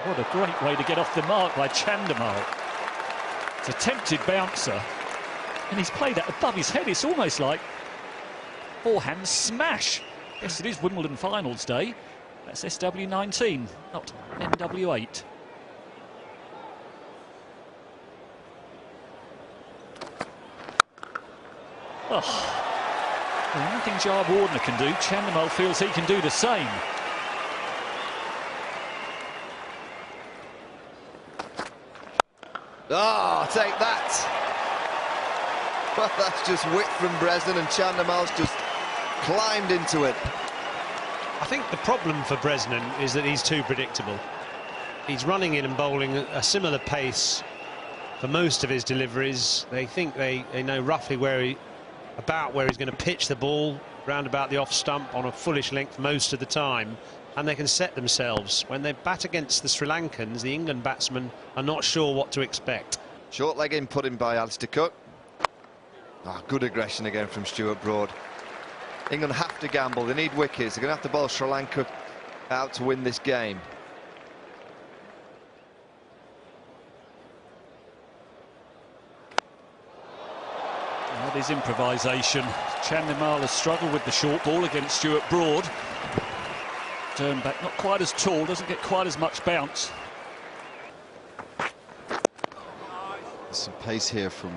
What a great way to get off the mark by Chandimal. It's a tempted bouncer, and he's played that above his head. It's almost like forehand smash. Yes, it is Wimbledon finals day. That's SW19, not NW8. Oh. Well, anything Jar Wardner can do, Chandimal feels he can do the same. Oh, take that. Well, that's just wit from Bresnan, and Chandimal's just climbed into it. I think the problem for Bresnan is that he's too predictable. He's running in and bowling a similar pace for most of his deliveries. They think they know roughly where he's going to pitch the ball, round about the off stump on a fullish length most of the time, and they can set themselves. When they bat against the Sri Lankans, the England batsmen are not sure what to expect. Short leg in put in by Alistair Cook. Good aggression again from Stuart Broad. England have to gamble. They need wickets. They're going to have to bowl Sri Lanka out to win this game. That is improvisation. Chandimal has struggled with the short ball against Stuart Broad. Turnback not quite as tall, doesn't get quite as much bounce. There's some pace here from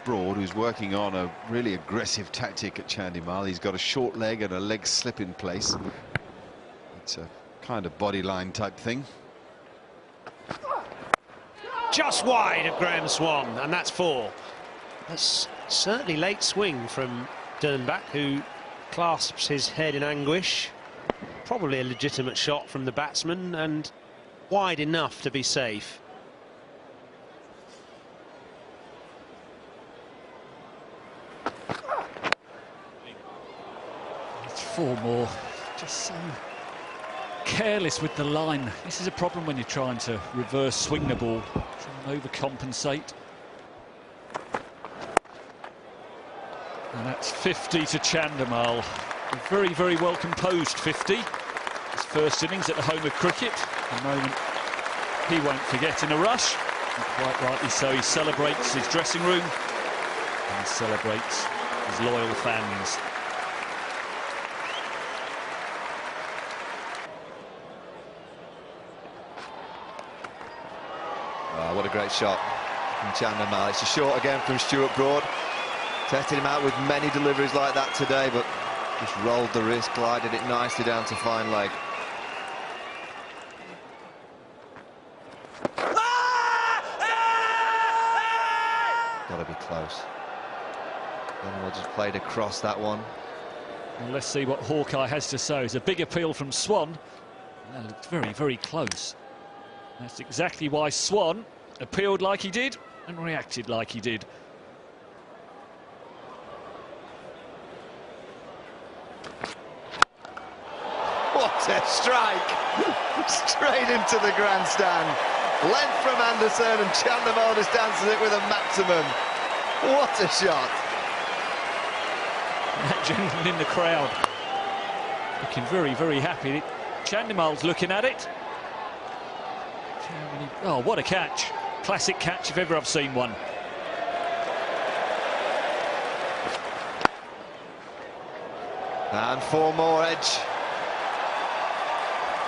Broad, who's working on a really aggressive tactic at Chandimal. He's got a short leg and a leg slip in place. It's a kind of body line type thing. Just wide of Graham Swan, and that's 4. That's certainly late swing from Turnback, who clasps his head in anguish. Probably a legitimate shot from the batsman, and wide enough to be safe. It's 4 more. Just so careless with the line. This is a problem when you're trying to reverse swing the ball, trying to overcompensate. And that's 50 to Chandimal. A very, very well composed 50. His first innings at the home of cricket. A moment he won't forget in a rush. And quite rightly so. He celebrates his dressing room and celebrates his loyal fans. What a great shot from Chandimal. It's a short again from Stuart Broad. Tested him out with many deliveries like that today, but just rolled the wrist, glided it nicely down to fine leg. Gotta be close. Then we'll just played across that one. Well, let's see what Hawkeye has to say. It's a big appeal from Swan. That looked very, very close. That's exactly why Swan appealed like he did and reacted like he did. What a strike! Straight into the grandstand. Length from Anderson, and Chandimal just dances it with a maximum. What a shot! That gentleman in the crowd looking very, very happy. Chandimal's looking at it. Oh, what a catch. Classic catch if ever I've seen one. And 4 more edge.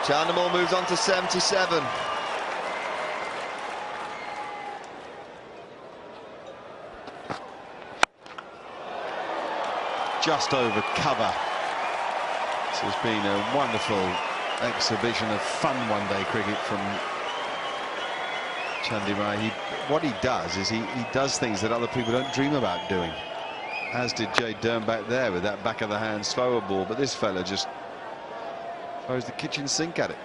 Chandimal moves on to 77. Just over cover. This has been a wonderful exhibition of fun one-day cricket from Chandimal. What he does is he does things that other people don't dream about doing, as did Jay Dernback there with that back of the hand slower ball, but this fella just throws the kitchen sink at it.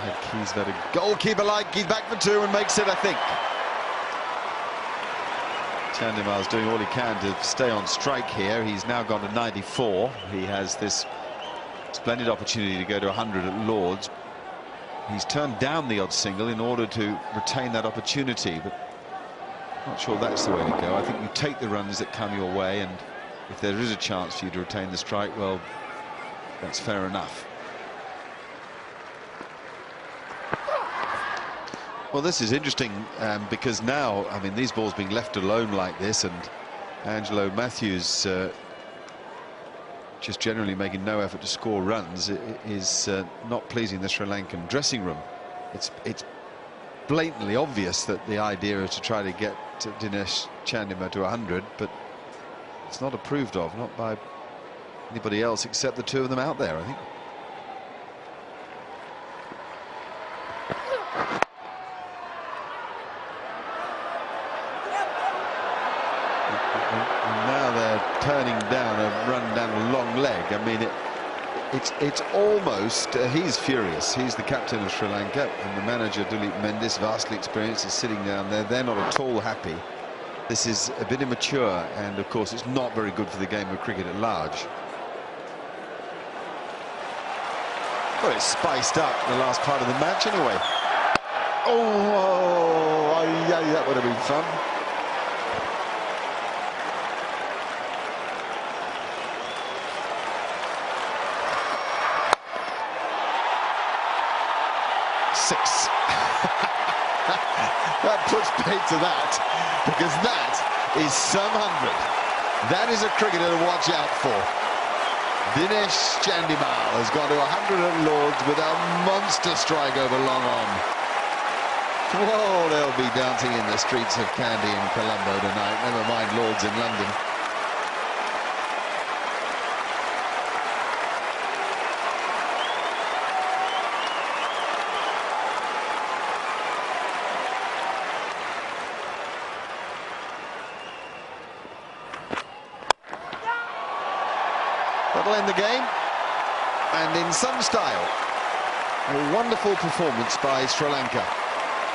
Had Keys better. Goalkeeper like, he's back for 2 and makes it, I think. Chandimal's doing all he can to stay on strike here. He's now gone to 94. He has this splendid opportunity to go to 100 at Lord's. He's turned down the odd single in order to retain that opportunity, but Not sure that's the way to go. I think you take the runs that come your way, and if there is a chance for you to retain the strike, well, that's fair enough. Well, this is interesting because now, I mean, these balls being left alone like this, and Angelo Matthews just generally making no effort to score runs, is not pleasing the Sri Lankan dressing room. It's blatantly obvious that the idea is to try to get Dinesh Chandimal to 100, but it's not approved of, not by anybody else except the two of them out there, I think. And now they're turning down a run down a long leg. I mean, it's almost, he's furious. He's the captain of Sri Lanka, and the manager, Duleep Mendis, vastly experienced, is sitting down there. They're not at all happy. This is a bit immature, and of course it's not very good for the game of cricket at large. Well, it's spiced up the last part of the match anyway. Oh, yeah, that would have been fun. Six. That puts paid to that, because that is some 100. That is a cricketer to watch out for. Dinesh Chandimal has gone to 100 at Lords with a monster strike over long on. Whoa, they'll be dancing in the streets of Kandy in Colombo tonight, never mind Lords in London. That'll end the game, and in some style, a wonderful performance by Sri Lanka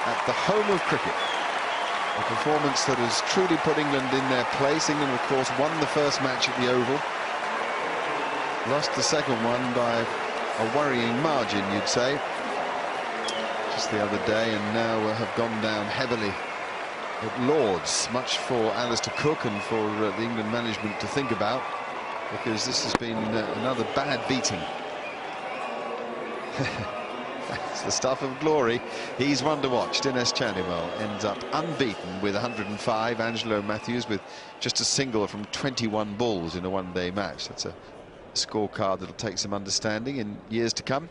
at the home of cricket. A performance that has truly put England in their place. England, of course, won the first match at the Oval, lost the second one by a worrying margin, you'd say, just the other day, and now have gone down heavily at Lords. Much for Alistair Cook and for the England management to think about, because this has been another bad beating. It's the stuff of glory. He's one to watch. Dinesh Chandimal ends up unbeaten with 105. Angelo Matthews with just a single from 21 balls in a one-day match. That's a scorecard that'll take some understanding in years to come.